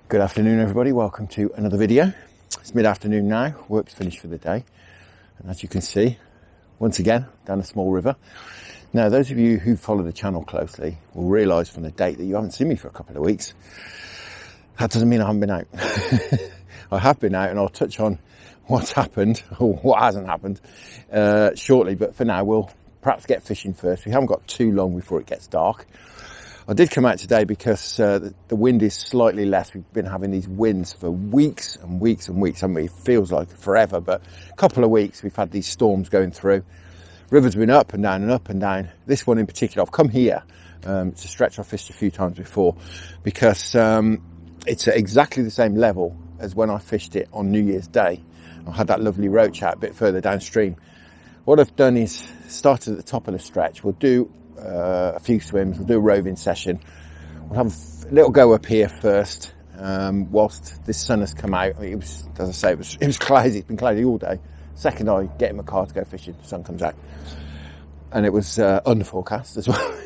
Good afternoon everybody, welcome to another video. It's mid-afternoon now, work's finished for the day, and as you can see, once again down a small river. Now those of you who follow the channel closely will realise from the date that you haven't seen me for a couple of weeks. That doesn't mean I haven't been out. I have been out, and I'll touch on what's happened or what hasn't happened shortly, but for now we'll perhaps get fishing first. We haven't got too long before it gets dark. I did come out today because the wind is slightly less. We've been having these winds for weeks and weeks and weeks. I mean, it feels like forever, but a couple of weeks we've had these storms going through. River's been up and down and up and down. This one in particular, I've come here. It's a stretch I've fished a few times before because it's at exactly the same level as when I fished it on New Year's Day. I had that lovely roach out a bit further downstream. What I've done is started at the top of the stretch. We'll do a few swims, we'll do a roving session. We'll have a little go up here first, whilst this sun has come out. I mean, it was, as I say, it was cloudy. It's been cloudy all day. Second I get in my car to go fishing, the sun comes out, and it was under forecast as well.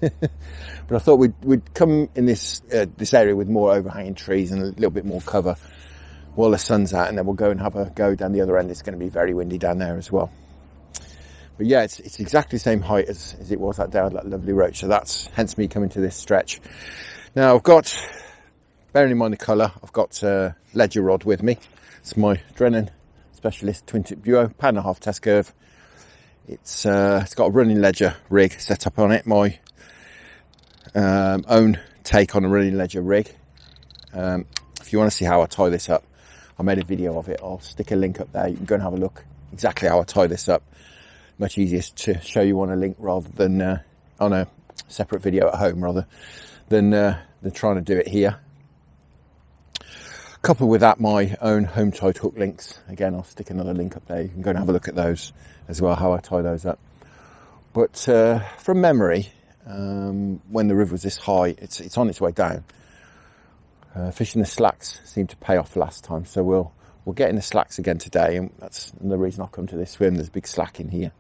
But I thought we'd come in this area with more overhanging trees and a little bit more cover while the sun's out, and then we'll go and have a go down the other end. It's going to be very windy down there as well. But yeah, it's exactly the same height as it was that day with that lovely roach. So that's hence me coming to this stretch. Now I've got, bearing in mind the colour, I've got a ledger rod with me. It's my Drennan Specialist twin tip duo, £1.5 test curve. It's got a running ledger rig set up on it. My own take on a running ledger rig. If you want to see how I tie this up, I made a video of it. I'll stick a link up there. You can go and have a look exactly how I tie this up. Much easier to show you on a link rather than on a separate video at home rather than trying to do it here. Coupled with that, my own home tied hook links. Again, I'll stick another link up there. You can go and have a look at those as well, how I tie those up. But from memory, when the river was this high, it's on its way down. Fishing the slacks seemed to pay off last time, so we'll get in the slacks again today, and that's the reason I'll come to this swim. There's a big slack in here.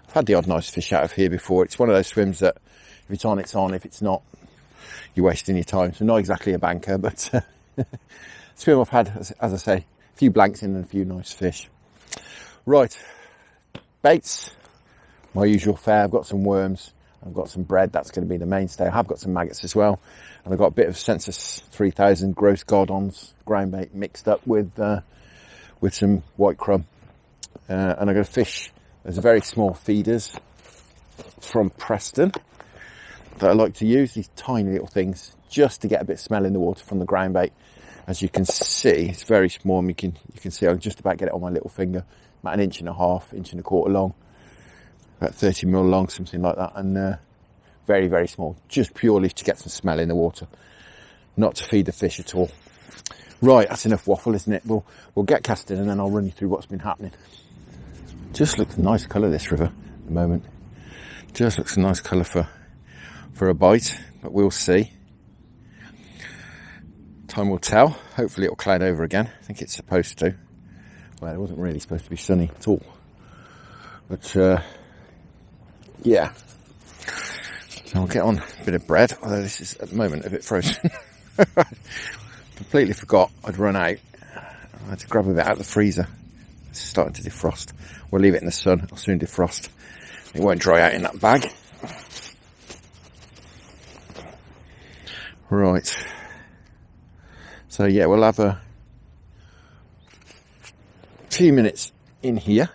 I've had the odd nice fish out of here before. It's one of those swims that if it's on, it's on. If it's not, you're wasting your time. So not exactly a banker, but swim I've had, as I say, a few blanks in and a few nice fish. Right, baits, my usual fare. I've got some worms, I've got some bread. That's going to be the mainstay. I have got some maggots as well, and I've got a bit of Sensas 3000 Gros Gardons groundbait mixed up with some white crumb. And I'm going to fish. There's a very small feeders from Preston that I like to use, these tiny little things, just to get a bit of smell in the water from the ground bait. As you can see, it's very small, and you can see I can just about get it on my little finger, about 1.5 inches, 1.25 inches long, about 30mm long, something like that, and very, very small, just purely to get some smell in the water, not to feed the fish at all. Right, that's enough waffle, isn't it? We'll get casting, and then I'll run you through what's been happening. Just looks a nice colour, this river at the moment. Just looks a nice colour for a bite, but we'll see. Time will tell. Hopefully it'll cloud over again. I think it's supposed to. Well, it wasn't really supposed to be sunny at all. But yeah. I'll get on a bit of bread, although this is at the moment a bit frozen. Completely forgot I'd run out. I had to grab a bit out of the freezer. It's starting to defrost. We'll leave it in the sun. It'll soon defrost. It won't dry out in that bag. Right. So yeah, we'll have a few minutes in here.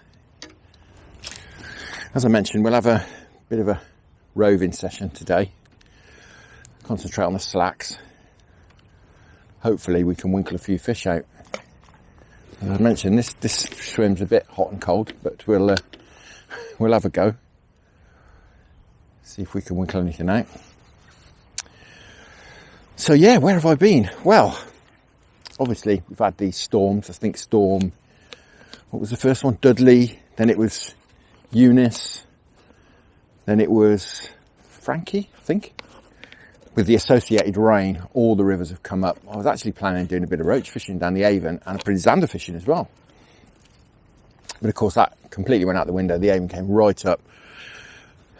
As I mentioned, we'll have a bit of a roving session today. Concentrate on the slacks. Hopefully we can winkle a few fish out. As I mentioned, this swim's a bit hot and cold, but we'll have a go. See if we can winkle anything out. So yeah, where have I been? Well, obviously we've had these storms. I think what was the first one? Dudley. Then it was Eunice. Then it was Frankie, I think. With the associated rain, all the rivers have come up. I was actually planning on doing a bit of roach fishing down the Avon and a pretty zander fishing as well. But of course that completely went out the window. The Avon came right up.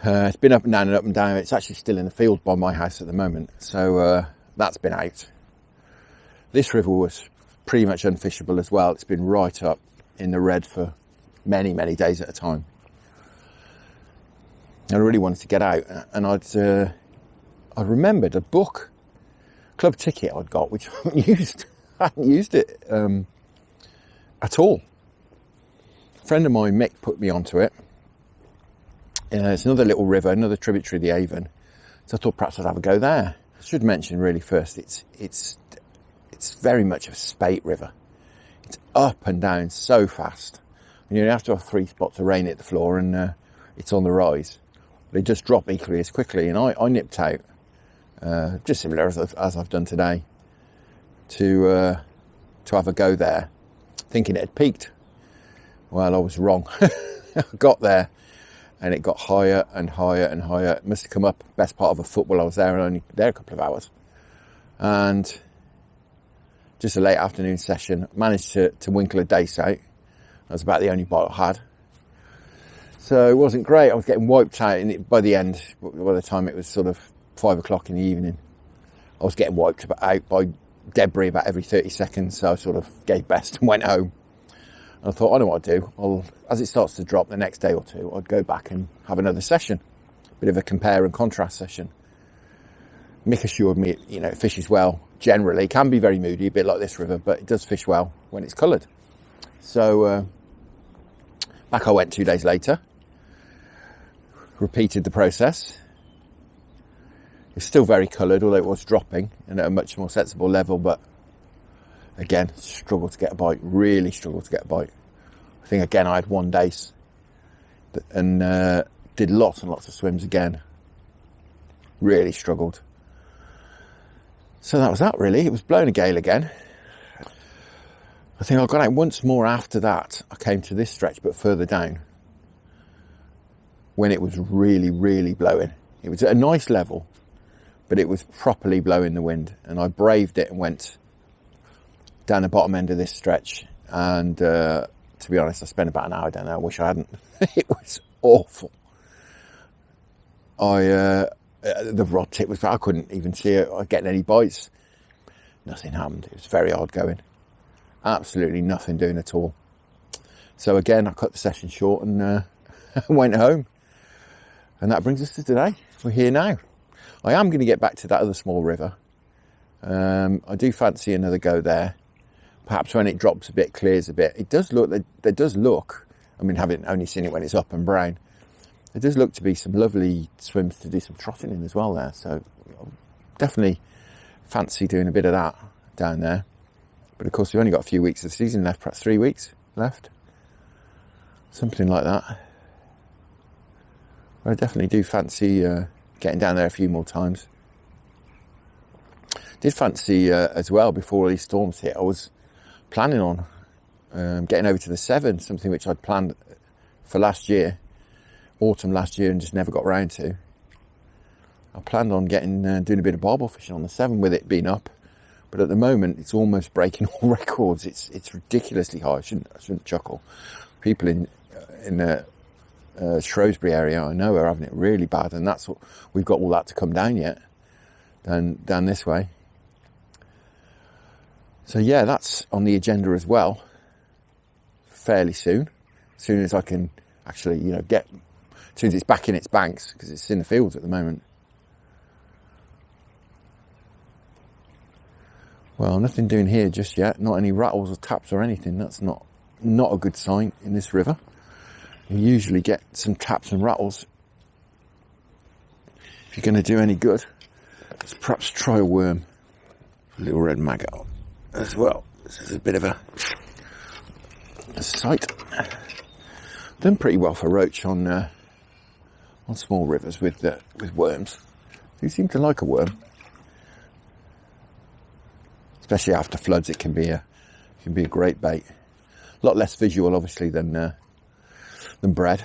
It's been up and down and up and down. It's actually still in the field by my house at the moment. So that's been out. This river was pretty much unfishable as well. It's been right up in the red for many, many days at a time. I really wanted to get out, and I remembered a book, club ticket I'd got, which I haven't used. I hadn't used it at all. A friend of mine, Mick, put me onto it. It's another little river, another tributary of the Avon. So I thought perhaps I'd have a go there. I should mention really first, it's very much a spate river. It's up and down so fast. And you have to have 3 spots of rain at the floor, and it's on the rise. But it just dropped equally as quickly, and I nipped out, just similar as I've done today, to have a go there, thinking it had peaked. Well, I was wrong. I got there, and it got higher and higher and higher. It must have come up best part of a foot while I was there, and only there a couple of hours. And just a late afternoon session, managed to winkle a dace out. That was about the only bite I had. So it wasn't great. I was getting wiped out, and by the end, by the time it was sort of 5 o'clock in the evening, I was getting wiped out by debris about every 30 seconds. So I sort of gave best and went home. And I thought, I know what I'll do. As it starts to drop the next day or two, I'd go back and have another session. Bit of a compare and contrast session. Mick assured me, it fishes well generally. It can be very moody, a bit like this river, but it does fish well when it's coloured. So back I went 2 days later. Repeated the process. It's still very coloured, although it was dropping and at a much more sensible level, but again, struggled to get a bite, really struggled to get a bite. I think again I had 1 dace and did lots and lots of swims again. Really struggled. So that was that really. It was blowing a gale again. I think I got out once more after that. I came to this stretch, but further down, when it was really, really blowing. It was at a nice level, but it was properly blowing the wind, and I braved it and went down the bottom end of this stretch. And to be honest, I spent about an hour down there. I wish I hadn't. It was awful. The rod tip was, I couldn't even see it getting any bites. Nothing happened. It was very hard going. Absolutely nothing doing at all. So again, I cut the session short and went home. And that brings us to today. We're here now. I am going to get back to that other small river. I do fancy another go there. Perhaps when it drops a bit, clears a bit. It does look, there does look, I mean, having only seen it when it's up and brown, there does look to be some lovely swims to do some trotting in as well there. So definitely fancy doing a bit of that down there. But of course, we've only got a few weeks of the season left, perhaps 3 weeks left. Something like that. I definitely do fancy getting down there a few more times. Did fancy as well, before all these storms hit, I was planning on getting over to the Severn, something which I'd planned for last year, autumn last year, and just never got round to. I planned on doing a bit of barbel fishing on the Severn with it being up, but at the moment it's almost breaking all records. It's ridiculously high. I shouldn't chuckle. People in the Shrewsbury area, I know, are having it really bad, and that's what we've got all that to come down yet, down this way. So yeah, that's on the agenda as well, fairly soon. As soon as I can actually, as soon as it's back in its banks, because it's in the fields at the moment. Well, nothing doing here just yet. Not any rattles or taps or anything. That's not a good sign in this river. You usually get some taps and rattles. If you're going to do any good, let's perhaps try a worm. A little red maggot as well. This is a bit of a sight. Done pretty well for roach on small rivers with worms. They seem to like a worm, especially after floods. It can be a great bait. A lot less visual, obviously, than bread.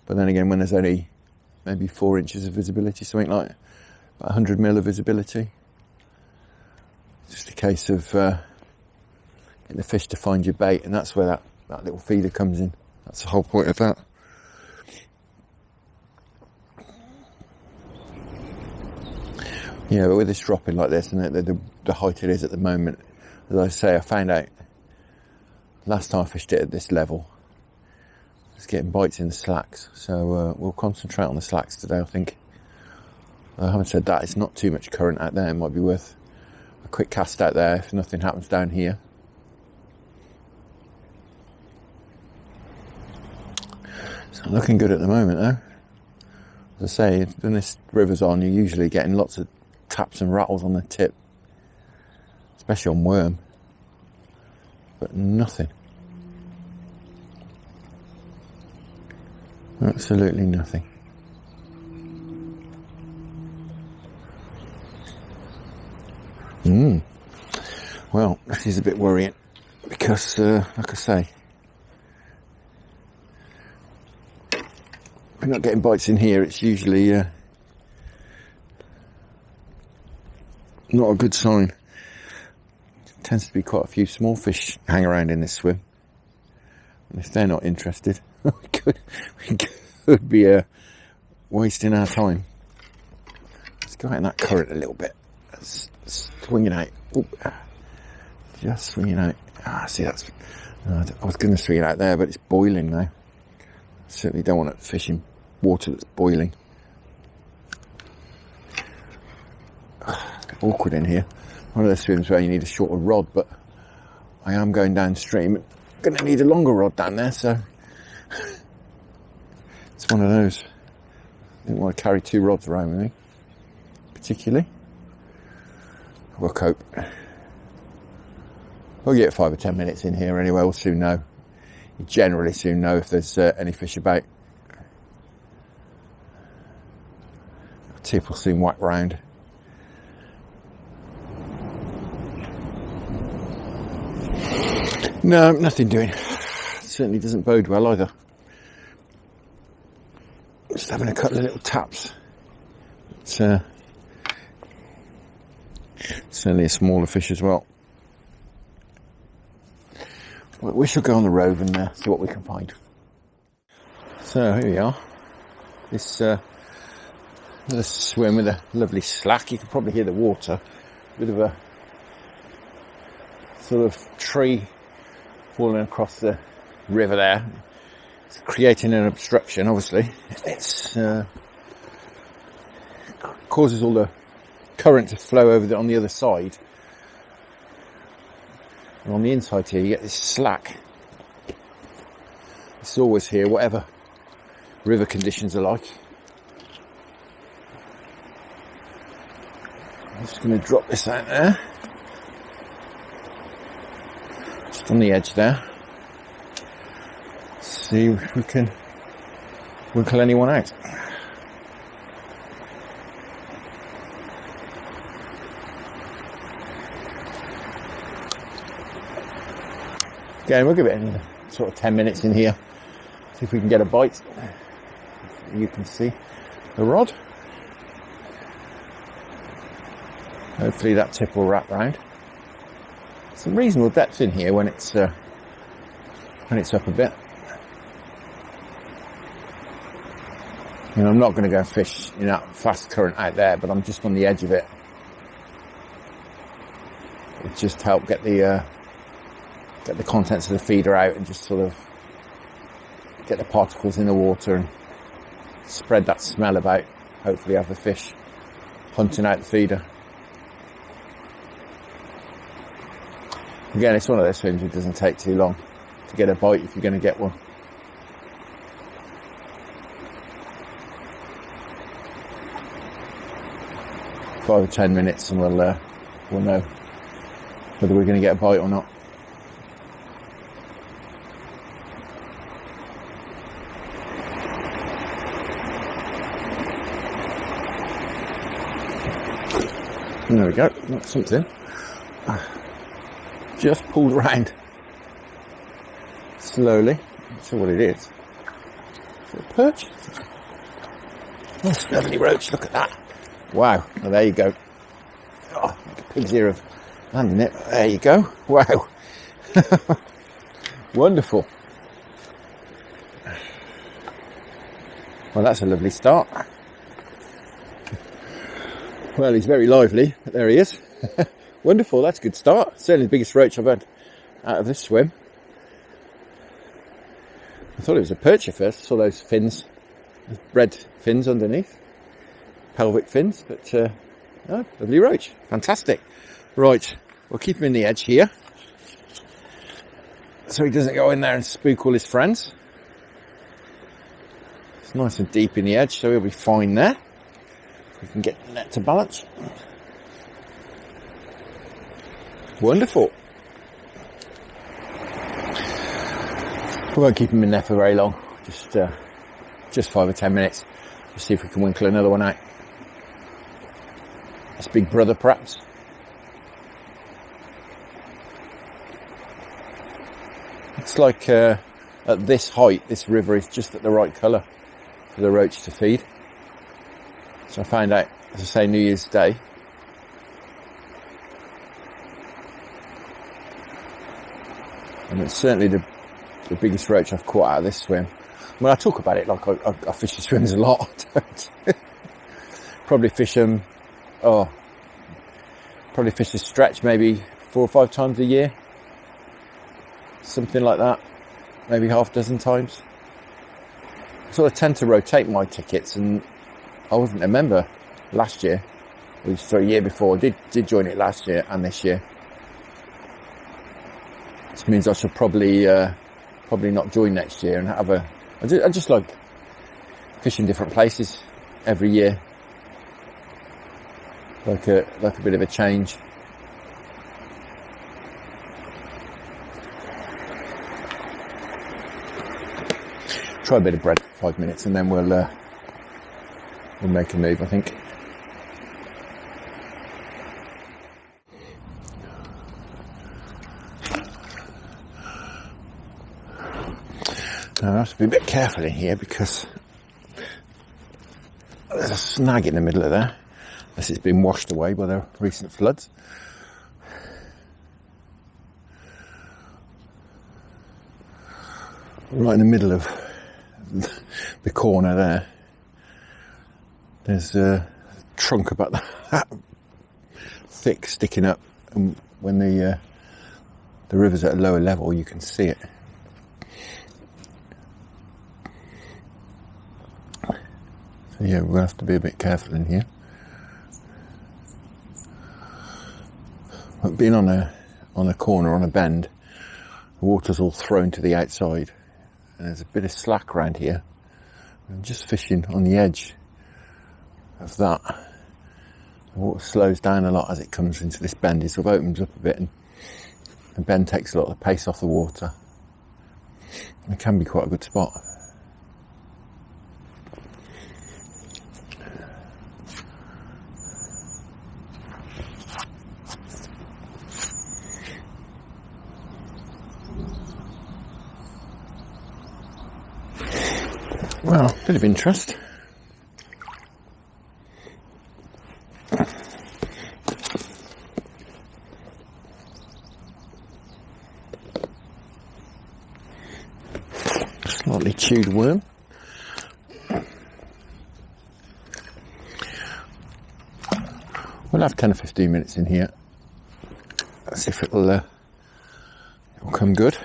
But then again, when there's only maybe 4 inches of visibility, something like about 100 mil of visibility, it's just a case of getting the fish to find your bait, and that's where that little feeder comes in. That's the whole point of that. Yeah, but with this dropping like this and the height it is at the moment, as I say, I found out last time I fished it at this level, it's getting bites in the slacks. So we'll concentrate on the slacks today, I think. Having said that, it's not too much current out there. It might be worth a quick cast out there if nothing happens down here. It's not looking good at the moment though. As I say, when this river's on, you're usually getting lots of taps and rattles on the tip, especially on worm, but nothing. Absolutely nothing. Well, this is a bit worrying because, like I say, if we're not getting bites in here, it's usually not a good sign. Tends to be quite a few small fish hang around in this swim, and if they're not interested, we could be wasting our time. Let's go out in that current a little bit. Swing it out. Ooh, just swing it out. See, that's. I was going to swing it out there, but it's boiling now. Certainly don't want to fish in water that's boiling. Awkward in here. One of those swims where you need a shorter rod, but I am going downstream. I'm going to need a longer rod down there, so it's one of those. I didn't want to carry two rods around with me, particularly. We'll cope. We'll get 5 or 10 minutes in here anyway. We'll soon know. You generally soon know if there's any fish about. The tip will soon whack round. No, nothing doing. Certainly doesn't bode well either. Just having a couple of little taps. It's certainly a smaller fish as well. We shall go on the Roving there, see what we can find. So here we are. This another swim with a lovely slack. You can probably hear the water. Bit of a sort of tree falling across the river there. It's creating an obstruction, obviously. It's causes all the current to flow over on the other side. And on the inside here, you get this slack. It's always here, whatever river conditions are like. I'm just going to drop this out there. Just on the edge there. See if we can winkle anyone out. Again, we'll give it another sort of 10 minutes in here. See if we can get a bite. You can see the rod. Hopefully that tip will wrap round. Some reasonable depth in here when it's up a bit. You know, I'm not going to go and fish in that fast current out there, but I'm just on the edge of it. It just helped get the contents of the feeder out and just sort of get the particles in the water and spread that smell about. Hopefully have the fish hunting out the feeder. Again, it's one of those swims that doesn't take too long to get a bite if you're going to get one. Five or 10 minutes and we'll know whether we're going to get a bite or not. And there we go, that's something. Just pulled around slowly. Not sure what it is. Is it a perch? Oh, it's a lovely roach, look at that. Wow, well, there you go. Oh, like a pig's ear of land in it. There you go. Wow. Wonderful. Well, that's a lovely start. Well, he's very lively, but there he is. Wonderful, that's a good start. Certainly the biggest roach I've had out of this swim. I thought it was a perch at first. I saw those fins, red fins underneath, pelvic fins, but oh, lovely roach, fantastic. Right, we'll keep him in the edge here, so he doesn't go in there and spook all his friends. It's nice and deep in the edge, so he'll be fine there. We can get the net to balance. Wonderful. We won't keep him in there for very long. Just 5 or 10 minutes. Just see if we can winkle another one out. It's Big Brother, perhaps. It's like at this height, this river is just at the right colour for the roach to feed. So I found out, as I say, New Year's Day. And it's certainly the biggest roach I've caught out of this swim. I mean, I talk about it like I fish the swims a lot. Probably fish them, probably fish the stretch maybe 4 or 5 times a year. Something like that. Maybe half a dozen times. So I tend to rotate my tickets, and I wasn't a member last year. So a year before. I did join it last year and this year. This means I should probably not join next year and have I just like fishing different places every year. Like a bit of a change. Try a bit of bread for 5 minutes and then we'll make a move, I think. Now I have to be a bit careful in here because there's a snag in the middle of there, unless it's been washed away by the recent floods. Right in the middle of the corner there, there's a trunk about that thick sticking up, and when the river's at a lower level you can see it. So yeah, we're going to have to be a bit careful in here. But being on a corner, on a bend, the water's all thrown to the outside, and there's a bit of slack around here. I'm just fishing on the edge of that. The water slows down a lot as it comes into this bend. It sort of opens up a bit, and the bend takes a lot of the pace off the water. It can be quite a good spot. Well, bit of interest. Slightly chewed worm. We'll have 10 or 15 minutes in here. Let's see if it'll come good.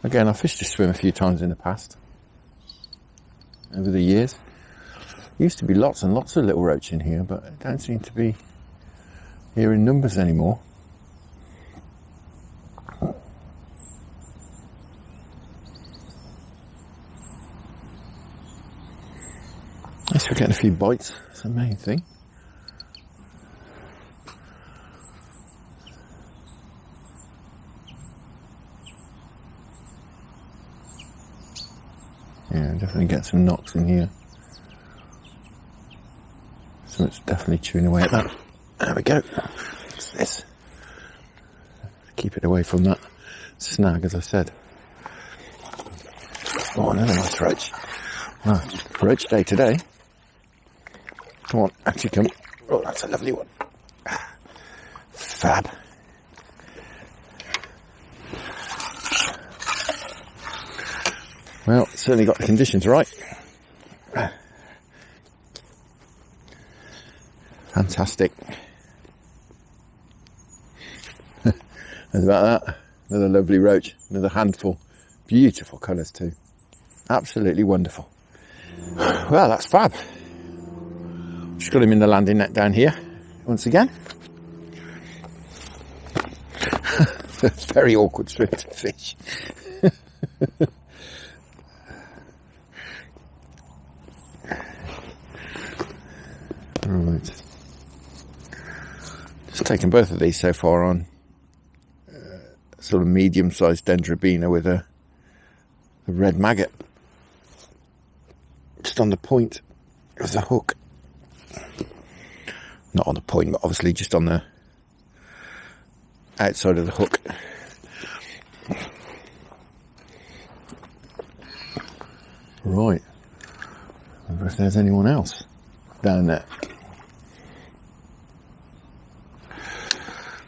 Again, I've fished this swim a few times in the past, over the years. There used to be lots and lots of little roach in here, but it don't seem to be here in numbers anymore. At least we're getting a few bites, that's the main thing. Yeah, definitely get some knocks in here. So it's definitely chewing away at that. There we go. What's this? Keep it away from that snag, as I said. Oh, another nice roach. Well, roach day today. Come on, actually come. Oh, that's a lovely one. Fab. Well, certainly got the conditions right. Fantastic. There's about that. Another lovely roach, another handful. Beautiful colours too. Absolutely wonderful. Well, that's fab. Just got him in the landing net down here once again. It's a very awkward swim to fish. Right. Just taken both of these so far on sort of medium-sized dendrobina with a red maggot. Just on the point of the hook. Not on the point, but obviously just on the outside of the hook. Right. I wonder if there's anyone else down there.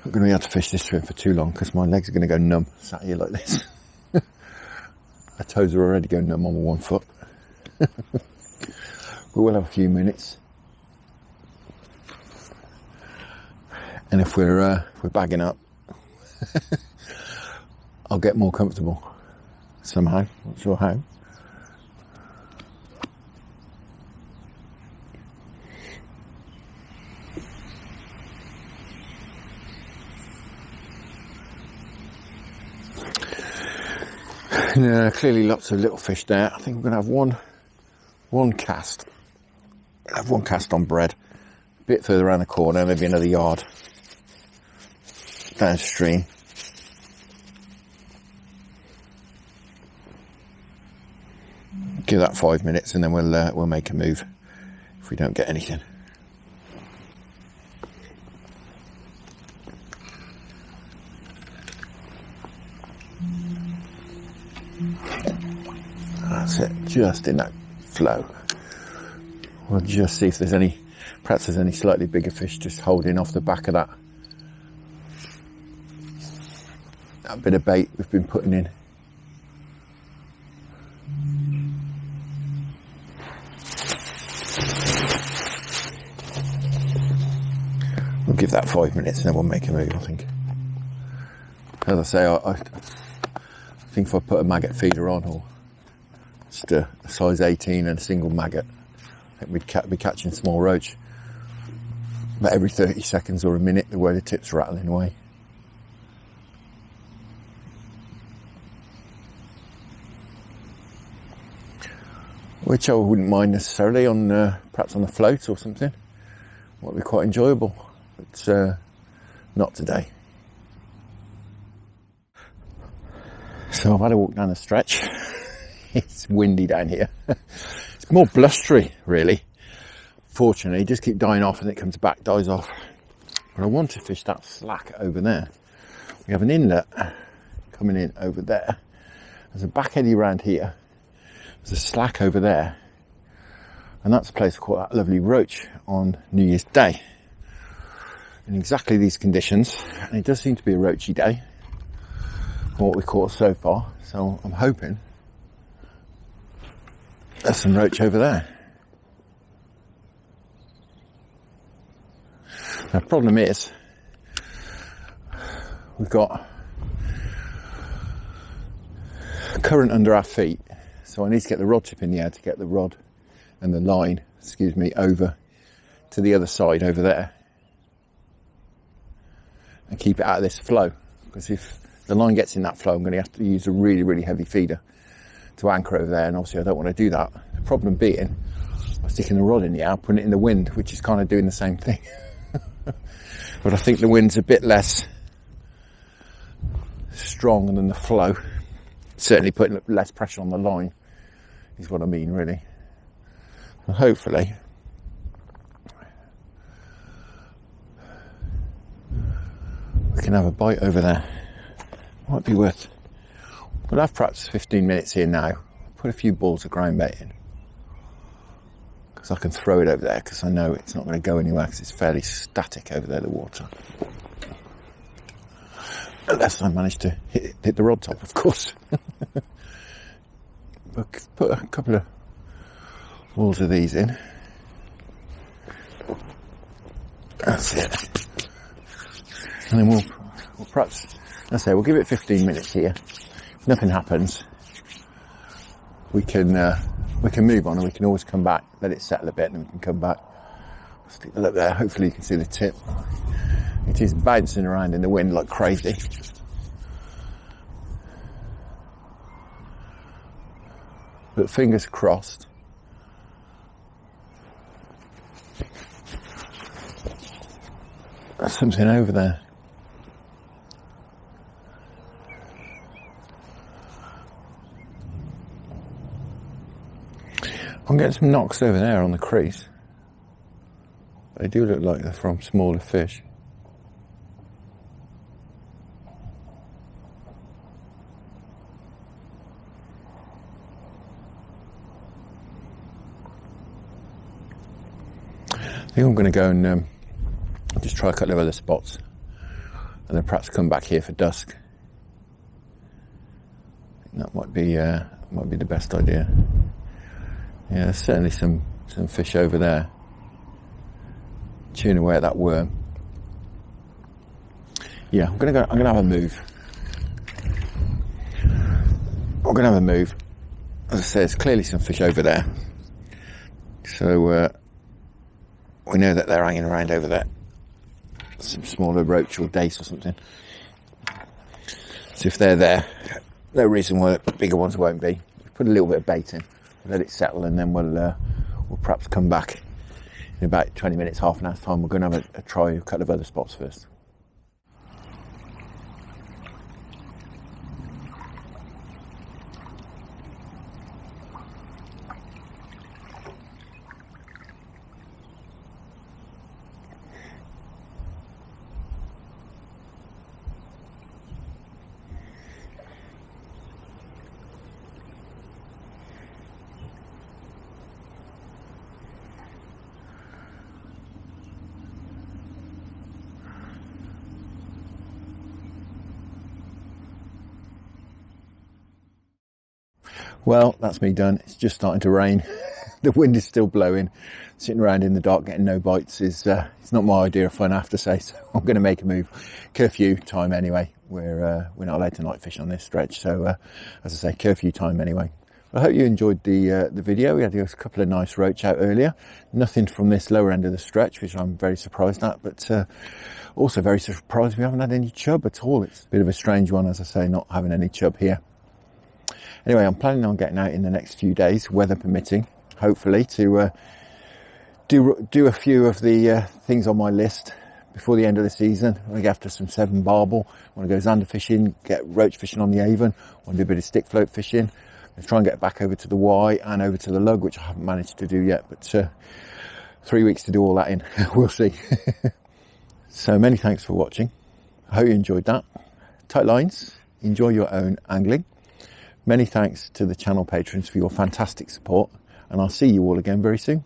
I'm going to be able to fish this swim for too long because my legs are going to go numb sat here like this. My toes are already going numb on my 1 foot. But we'll have a few minutes. And if we're bagging up, I'll get more comfortable somehow. Not sure how. Yeah, clearly lots of little fish there. I think I'm going to have one cast. I'll have one cast on bread. A bit further around the corner, maybe another yard downstream. Give that 5 minutes and then we'll make a move if we don't get anything. That's it, just in that flow. We'll just see if there's any, perhaps there's any slightly bigger fish just holding off the back of that bit of bait we've been putting in. We'll give that 5 minutes and then we'll make a move, I think. As I say, I think if I put a maggot feeder on, or just a size 18 and a single maggot, I think we'd be catching small roach about every 30 seconds or a minute, the way the tip's rattling away. Which I wouldn't mind necessarily on, perhaps on a float or something. Might be quite enjoyable, but not today. So I've had a walk down the stretch. It's windy down here. It's more blustery, really. Fortunately, just keep dying off and it comes back, dies off. But I want to fish that slack over there. We have an inlet coming in over there. There's a back eddy around here. There's a slack over there. And that's a place I caught that lovely roach on New Year's Day. In exactly these conditions. And it does seem to be a roachy day from what we caught so far. So I'm hoping there's some roach over there. Now, the problem is we've got current under our feet. So I need to get the rod tip in the air to get the rod and the line, over to the other side over there. And keep it out of this flow. Because if the line gets in that flow, I'm going to have to use a really, really heavy feeder to anchor over there. And obviously I don't want to do that. The problem being, I'm sticking the rod in the air, putting it in the wind, which is kind of doing the same thing. But I think the wind's a bit less strong than the flow. Certainly putting less pressure on the line is what I mean, really. And hopefully we can have a bite over there. Might be worth, we'll have perhaps 15 minutes here now. Put a few balls of groundbait in, because I can throw it over there, because I know it's not going to go anywhere, because it's fairly static over there, the water. Unless I manage to hit the rod top, of course. But put a couple of balls of these in. That's it. And then we'll perhaps, I say, we'll give it 15 minutes here. If nothing happens, we can move on, and we can always come back, let it settle a bit, and we can come back. Stick the lip there. Hopefully you can see the tip. It is bouncing around in the wind like crazy. But fingers crossed. There's something over there. I'm getting some knocks over there on the crease. They do look like they're from smaller fish. I think I'm going to go and just try a couple of other spots, and then perhaps come back here for dusk. That might be the best idea. Yeah, there's certainly some fish over there chewing away at that worm. Yeah, I'm gonna have a move. I'm gonna have a move. As I say, there's clearly some fish over there. So we know that they're hanging around over there. Some smaller roach or dace or something. So if they're there, no reason why the bigger ones won't be. Put a little bit of bait in, let it settle, and then we'll perhaps come back in about 20 minutes, half an hour's time. We're going to have a try a couple of other spots first. Well, that's me done. It's just starting to rain. The wind is still blowing. Sitting around in the dark getting no bites is it's not my idea of fun, I have to say. So I'm going to make a move. Curfew time anyway. We're not allowed to night fish on this stretch. So as I say, curfew time anyway. I hope you enjoyed the video. We had a couple of nice roach out earlier. Nothing from this lower end of the stretch, which I'm very surprised at. But also very surprised we haven't had any chub at all. It's a bit of a strange one, as I say, not having any chub here. Anyway, I'm planning on getting out in the next few days, weather permitting, hopefully, to do a few of the things on my list before the end of the season. I want to get after some 7 barbel. I want to go zander fishing, get roach fishing on the Avon. I want to do a bit of stick float fishing. I'm try and get back over to the Y and over to the lug, which I haven't managed to do yet. But 3 weeks to do all that in. We'll see. So many thanks for watching. I hope you enjoyed that. Tight lines. Enjoy your own angling. Many thanks to the channel patrons for your fantastic support, and I'll see you all again very soon.